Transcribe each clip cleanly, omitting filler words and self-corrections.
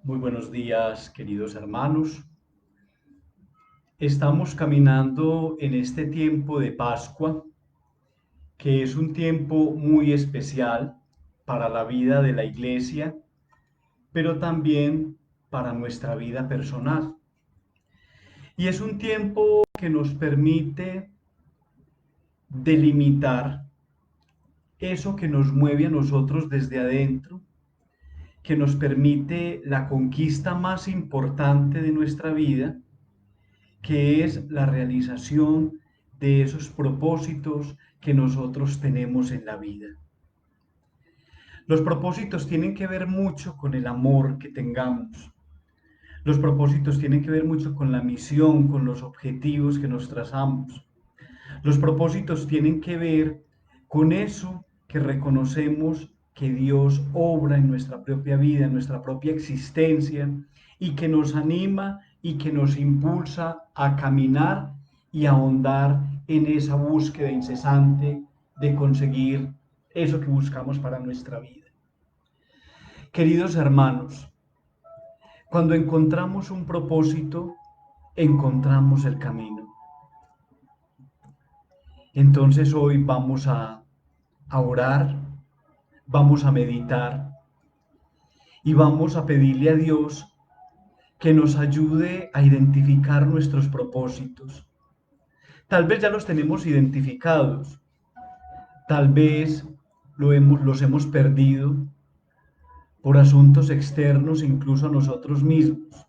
Muy buenos días, queridos hermanos. Estamos caminando en este tiempo de Pascua, que es un tiempo muy especial para la vida de la iglesia, pero también para nuestra vida personal. Y es un tiempo que nos permite delimitar eso que nos mueve a nosotros desde adentro, que nos permite la conquista más importante de nuestra vida, que es la realización de esos propósitos que nosotros tenemos en la vida. Los propósitos tienen que ver mucho con el amor que tengamos. Los propósitos tienen que ver mucho con la misión, con los objetivos que nos trazamos. Los propósitos tienen que ver con eso que reconocemos que Dios obra en nuestra propia vida, en nuestra propia existencia, y que nos anima y que nos impulsa a caminar y a ahondar en esa búsqueda incesante de conseguir eso que buscamos para nuestra vida. Queridos hermanos, cuando encontramos un propósito, encontramos el camino. Entonces hoy vamos a orar, vamos a meditar y vamos a pedirle a Dios que nos ayude a identificar nuestros propósitos. Tal vez ya los tenemos identificados, tal vez los hemos perdido por asuntos externos, incluso a nosotros mismos.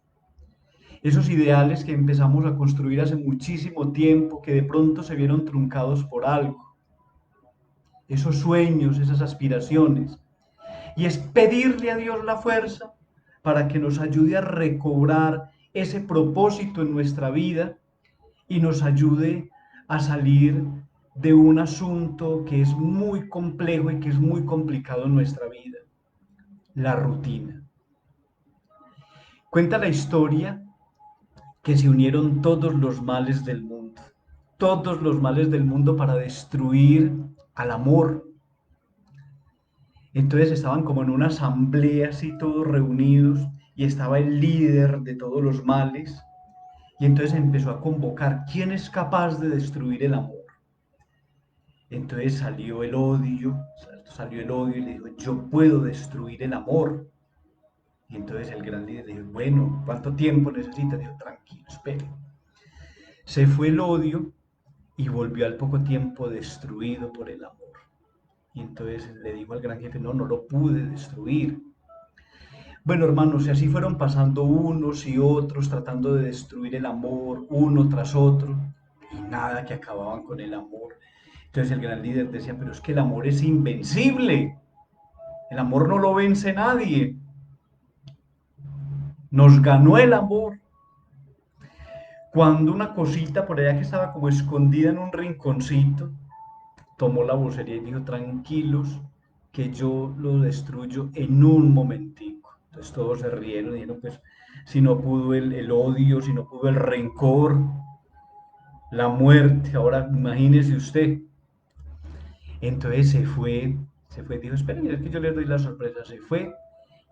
Esos ideales que empezamos a construir hace muchísimo tiempo, que de pronto se vieron truncados por algo. Esos sueños, esas aspiraciones. Y es pedirle a Dios la fuerza para que nos ayude a recobrar ese propósito en nuestra vida y nos ayude a salir de un asunto que es muy complejo y que es muy complicado en nuestra vida, la rutina. Cuenta la historia que se unieron todos los males del mundo, todos los males del mundo para destruir al amor. Entonces estaban como en una asamblea así todos reunidos y estaba el líder de todos los males y entonces empezó a convocar quién es capaz de destruir el amor. Entonces salió el odio y le dijo, yo puedo destruir el amor. Y entonces el gran líder le dijo, bueno, ¿cuánto tiempo necesita? Dijo, tranquilo, espere. Se fue el odio y volvió al poco tiempo destruido por el amor. Y entonces le dijo al gran jefe, no, no lo pude destruir. Bueno, hermanos, y así fueron pasando unos y otros tratando de destruir el amor, uno tras otro, y nada que acababan con el amor. Entonces el gran líder decía, pero es que el amor es invencible, el amor no lo vence nadie, nos ganó el amor. Cuando una cosita por allá que estaba como escondida en un rinconcito, tomó la vocería y dijo, tranquilos, que yo lo destruyo en un momentico. Entonces todos se rieron y dijeron, pues, si no pudo el odio, si no pudo el rencor, la muerte, ahora imagínese usted. Entonces dijo, esperen, es que yo les doy la sorpresa, se fue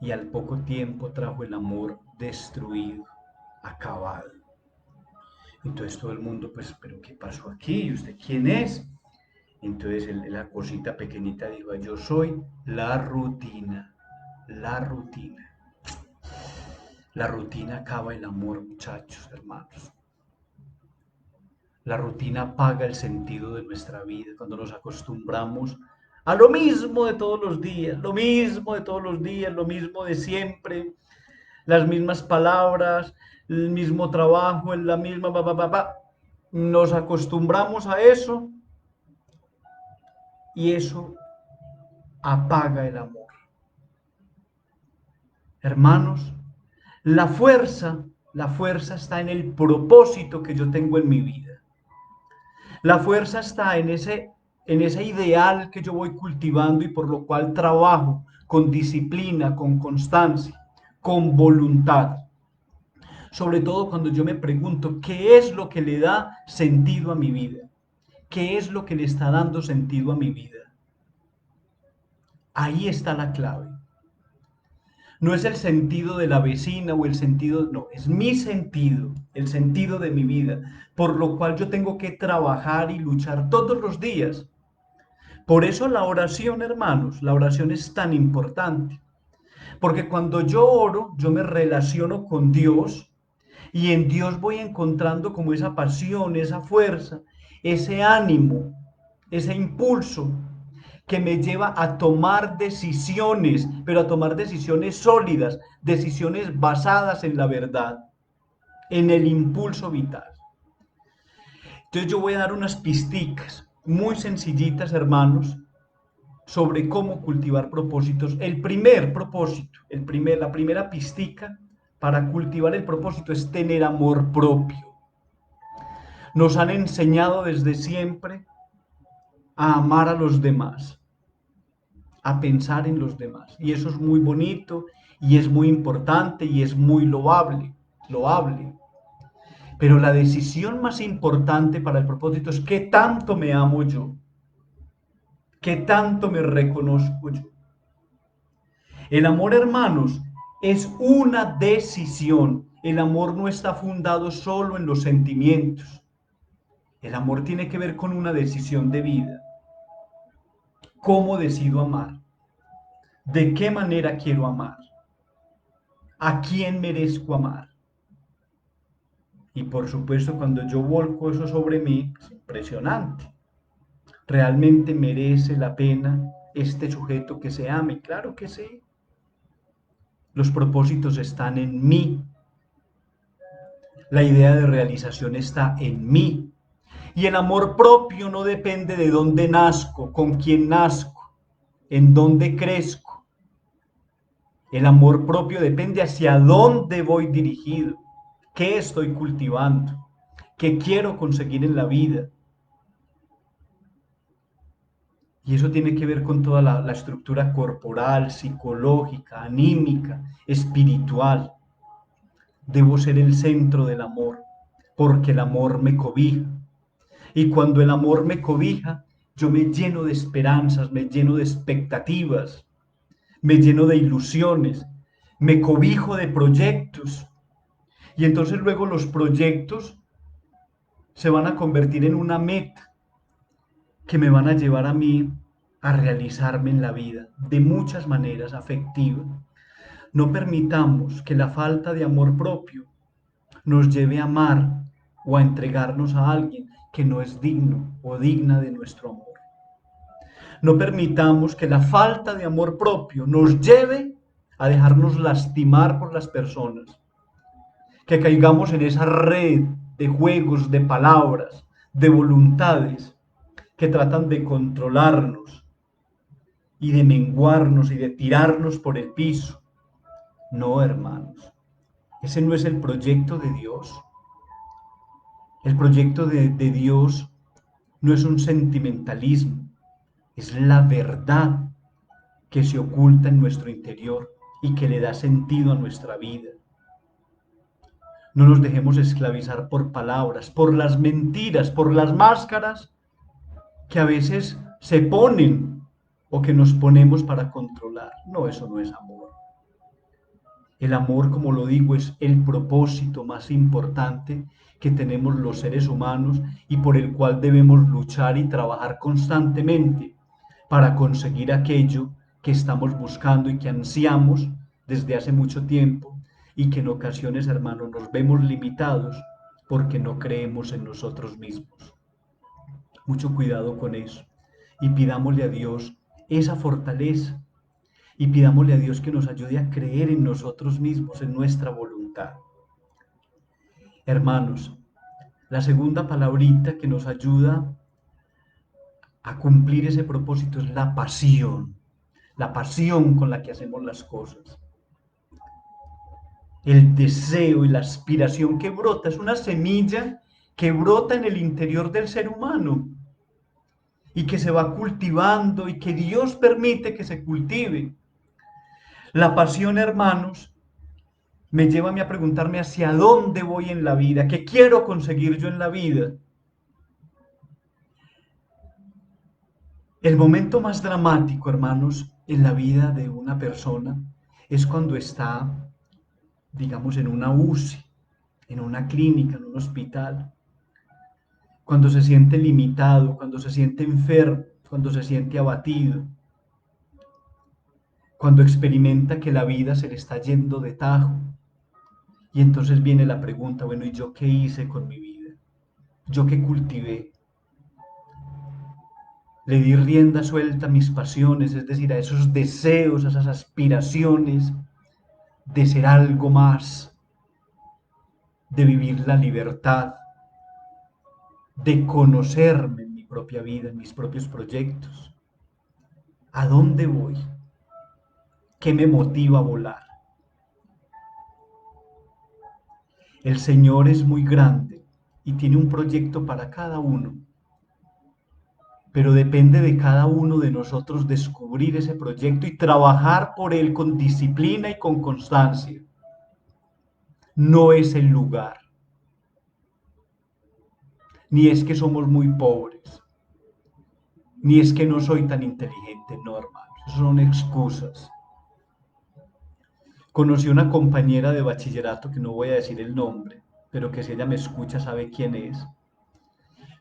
y al poco tiempo trajo el amor destruido, acabado. Entonces todo el mundo, pues, pero ¿qué pasó aquí? ¿Y usted quién es? Entonces la cosita pequeñita dijo, yo soy la rutina, la rutina. La rutina acaba el amor, muchachos, hermanos. La rutina apaga el sentido de nuestra vida cuando nos acostumbramos a lo mismo de todos los días, lo mismo de todos los días, lo mismo de siempre, las mismas palabras, el mismo trabajo, la misma... Nos acostumbramos a eso y eso apaga el amor. Hermanos, la fuerza está en el propósito que yo tengo en mi vida. La fuerza está en ese ideal que yo voy cultivando y por lo cual trabajo con disciplina, con constancia, con voluntad. Sobre todo cuando yo me pregunto qué es lo que le da sentido a mi vida, qué es lo que le está dando sentido a mi vida. Ahí está la clave. No es el sentido de la vecina o el sentido, no, es mi sentido, el sentido de mi vida, por lo cual yo tengo que trabajar y luchar todos los días. Por eso la oración, hermanos, la oración es tan importante, porque cuando yo oro, yo me relaciono con Dios y en Dios voy encontrando como esa pasión, esa fuerza, ese ánimo, ese impulso que me lleva a tomar decisiones, pero a tomar decisiones sólidas, decisiones basadas en la verdad, en el impulso vital. Entonces yo voy a dar unas pisticas muy sencillitas, hermanos, sobre cómo cultivar propósitos. El primer propósito, la primera pistica para cultivar el propósito es tener amor propio. Nos han enseñado desde siempre a amar a los demás, a pensar en los demás. Y eso es muy bonito y es muy importante y es muy loable. Pero la decisión más importante para el propósito es qué tanto me amo yo, qué tanto me reconozco yo. El amor, hermanos, es una decisión. El amor no está fundado solo en los sentimientos. El amor tiene que ver con una decisión de vida. ¿Cómo decido amar? ¿De qué manera quiero amar? ¿A quién merezco amar? Y por supuesto, cuando yo volco eso sobre mí, es impresionante. ¿Realmente merece la pena este sujeto que se ame? Claro que sí. Los propósitos están en mí. La idea de realización está en mí. Y el amor propio no depende de dónde nazco, con quién nazco, en dónde crezco. El amor propio depende hacia dónde voy dirigido, qué estoy cultivando, qué quiero conseguir en la vida. Y eso tiene que ver con toda la estructura corporal, psicológica, anímica, espiritual. Debo ser el centro del amor, porque el amor me cobija. Y cuando el amor me cobija, yo me lleno de esperanzas, me lleno de expectativas, me lleno de ilusiones, me cobijo de proyectos. Y entonces luego los proyectos se van a convertir en una meta que me van a llevar a mí a realizarme en la vida de muchas maneras afectivas. No permitamos que la falta de amor propio nos lleve a amar o a entregarnos a alguien que no es digno o digna de nuestro amor. No permitamos que la falta de amor propio nos lleve a dejarnos lastimar por las personas, que caigamos en esa red de juegos, de palabras, de voluntades que tratan de controlarnos y de menguarnos y de tirarnos por el piso. No, hermanos, ese no es el proyecto de Dios. El proyecto de Dios no es un sentimentalismo, es la verdad que se oculta en nuestro interior y que le da sentido a nuestra vida. No nos dejemos esclavizar por palabras, por las mentiras, por las máscaras que a veces se ponen o que nos ponemos para controlar. No, eso no es amor. El amor, como lo digo, es el propósito más importante que tenemos los seres humanos y por el cual debemos luchar y trabajar constantemente para conseguir aquello que estamos buscando y que ansiamos desde hace mucho tiempo y que en ocasiones, hermanos, nos vemos limitados porque no creemos en nosotros mismos. Mucho cuidado con eso y pidámosle a Dios esa fortaleza y pidámosle a Dios que nos ayude a creer en nosotros mismos, en nuestra voluntad. Hermanos, la segunda palabrita que nos ayuda a cumplir ese propósito es la pasión con la que hacemos las cosas. El deseo y la aspiración que brota es una semilla que brota en el interior del ser humano y que se va cultivando y que Dios permite que se cultive. La pasión, hermanos, me lleva a mí a preguntarme hacia dónde voy en la vida, qué quiero conseguir yo en la vida. El momento más dramático, hermanos, en la vida de una persona es cuando está, digamos, en una UCI, en una clínica, en un hospital, cuando se siente limitado, cuando se siente enfermo, cuando se siente abatido, cuando experimenta que la vida se le está yendo de tajo. Y entonces viene la pregunta, bueno, ¿y yo qué hice con mi vida? ¿Yo qué cultivé? Le di rienda suelta a mis pasiones, es decir, a esos deseos, a esas aspiraciones de ser algo más, de vivir la libertad, de conocerme en mi propia vida, en mis propios proyectos. ¿A dónde voy? ¿Qué me motiva a volar? El Señor es muy grande y tiene un proyecto para cada uno, pero depende de cada uno de nosotros descubrir ese proyecto y trabajar por él con disciplina y con constancia. No es el lugar, ni es que somos muy pobres, ni es que no soy tan inteligente, no, hermanos, eso son excusas. Conocí una compañera de bachillerato, que no voy a decir el nombre, pero que si ella me escucha sabe quién es.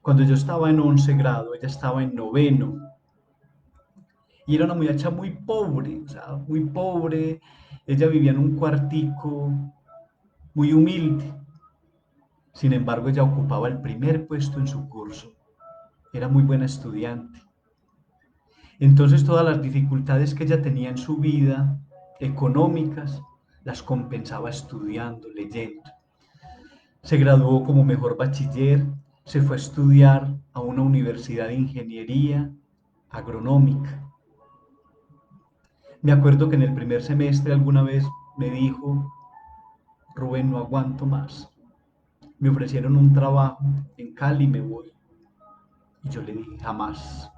Cuando yo estaba en 11 grado, ella estaba en noveno, y era una muchacha muy pobre, o sea, muy pobre. Ella vivía en un cuartico muy humilde. Sin embargo, ella ocupaba el primer puesto en su curso. Era muy buena estudiante. Entonces, todas las dificultades que ella tenía en su vida, económicas, las compensaba estudiando, leyendo. Se graduó como mejor bachiller, se fue a estudiar a una universidad de ingeniería agronómica. Me acuerdo que en el primer semestre alguna vez me dijo, Rubén, no aguanto más. Me ofrecieron un trabajo en Cali y me voy. Y yo le dije, jamás,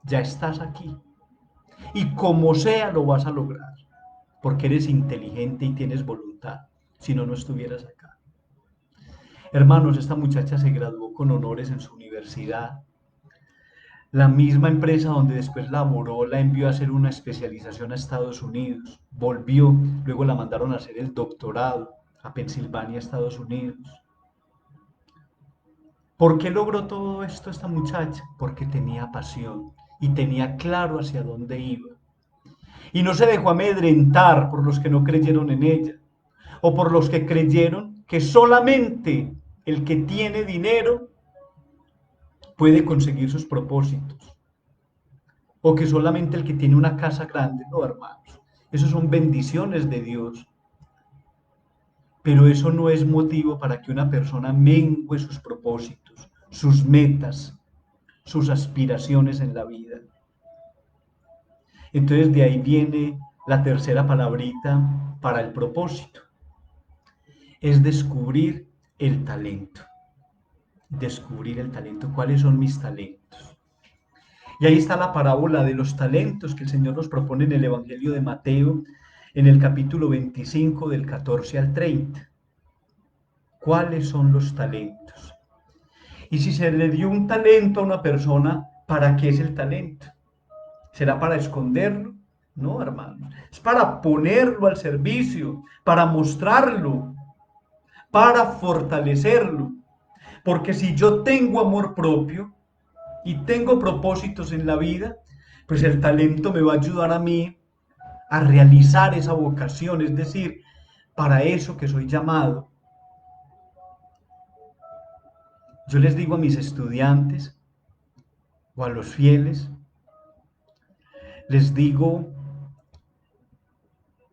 ya estás aquí. Y como sea lo vas a lograr, porque eres inteligente y tienes voluntad. Si no, no estuvieras acá. Hermanos, esta muchacha se graduó con honores en su universidad. La misma empresa donde después laboró la envió a hacer una especialización a Estados Unidos. Volvió, luego la mandaron a hacer el doctorado a Pensilvania, Estados Unidos. ¿Por qué logró todo esto esta muchacha? Porque tenía pasión y tenía claro hacia dónde iba. Y no se dejó amedrentar por los que no creyeron en ella o por los que creyeron que solamente el que tiene dinero puede conseguir sus propósitos o que solamente el que tiene una casa grande. No, hermanos, eso son bendiciones de Dios, pero eso no es motivo para que una persona mengue sus propósitos, sus metas, sus aspiraciones en la vida. Entonces de ahí viene la tercera palabrita para el propósito. Es descubrir el talento. Descubrir el talento. ¿Cuáles son mis talentos? Y ahí está la parábola de los talentos que el Señor nos propone en el Evangelio de Mateo, en el capítulo 25, del 14 al 30. ¿Cuáles son los talentos? Y si se le dio un talento a una persona, ¿para qué es el talento? ¿Será para esconderlo? No, hermanos. Es para ponerlo al servicio, para mostrarlo, para fortalecerlo. Porque si yo tengo amor propio y tengo propósitos en la vida, pues el talento me va a ayudar a mí a realizar esa vocación, es decir, para eso que soy llamado. Yo les digo a mis estudiantes o a los fieles, les digo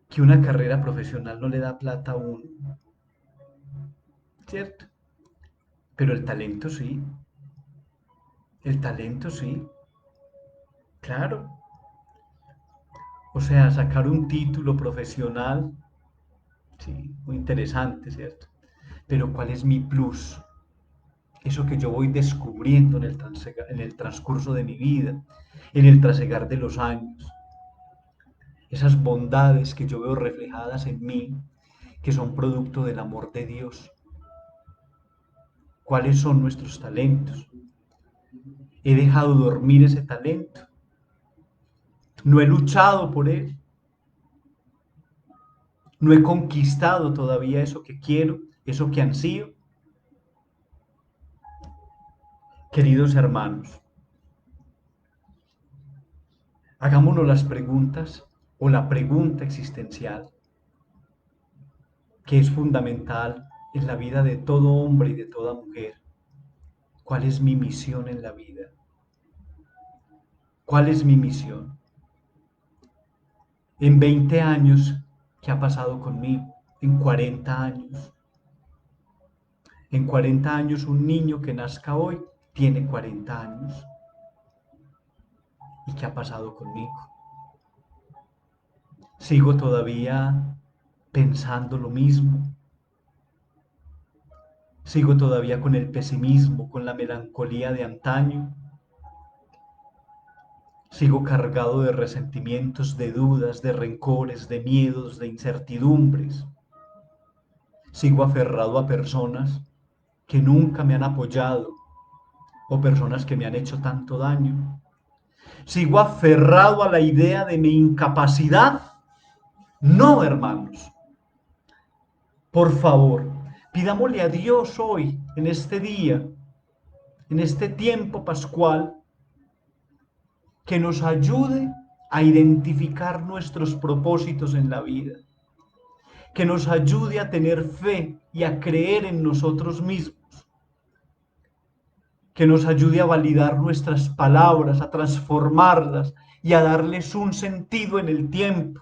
que una carrera profesional no le da plata a uno, ¿cierto? Pero el talento sí, claro. O sea, sacar un título profesional, sí, muy interesante, ¿cierto? Pero ¿cuál es mi plus? Eso que yo voy descubriendo en el transcurso de mi vida, en el trasegar de los años. Esas bondades que yo veo reflejadas en mí, que son producto del amor de Dios. ¿Cuáles son nuestros talentos? He dejado dormir ese talento. No he luchado por él. No he conquistado todavía eso que quiero, eso que ansío. Queridos hermanos, hagámonos las preguntas o la pregunta existencial que es fundamental en la vida de todo hombre y de toda mujer. ¿Cuál es mi misión en la vida? ¿Cuál es mi misión? En 20 años, ¿qué ha pasado conmigo? En 40 años. En 40 años, un niño que nazca hoy tiene 40 años. ¿Y qué ha pasado conmigo? ¿Sigo todavía pensando lo mismo? ¿Sigo todavía con el pesimismo, con la melancolía de antaño? ¿Sigo cargado de resentimientos, de dudas, de rencores, de miedos, de incertidumbres? ¿Sigo aferrado a personas que nunca me han apoyado o personas que me han hecho tanto daño? ¿Sigo aferrado a la idea de mi incapacidad? No, hermanos. Por favor, pidámosle a Dios hoy, en este día, en este tiempo pascual, que nos ayude a identificar nuestros propósitos en la vida, que nos ayude a tener fe y a creer en nosotros mismos, que nos ayude a validar nuestras palabras, a transformarlas y a darles un sentido en el tiempo.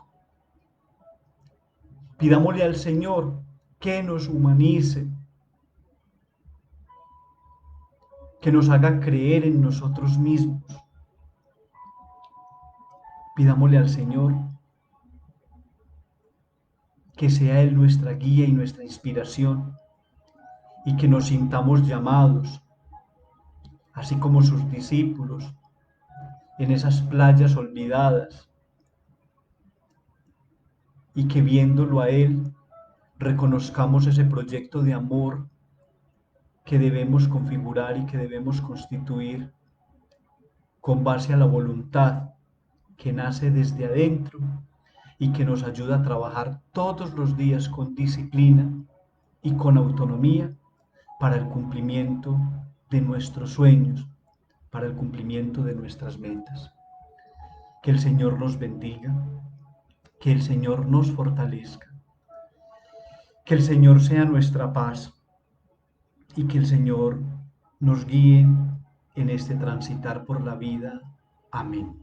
Pidámosle al Señor que nos humanice, que nos haga creer en nosotros mismos. Pidámosle al Señor que sea Él nuestra guía y nuestra inspiración y que nos sintamos llamados, así como sus discípulos, en esas playas olvidadas, y que viéndolo a Él reconozcamos ese proyecto de amor que debemos configurar y que debemos constituir con base a la voluntad que nace desde adentro y que nos ayuda a trabajar todos los días con disciplina y con autonomía para el cumplimiento de nuestros sueños, para el cumplimiento de nuestras metas. Que el Señor nos bendiga, que el Señor nos fortalezca, que el Señor sea nuestra paz y que el Señor nos guíe en este transitar por la vida. Amén.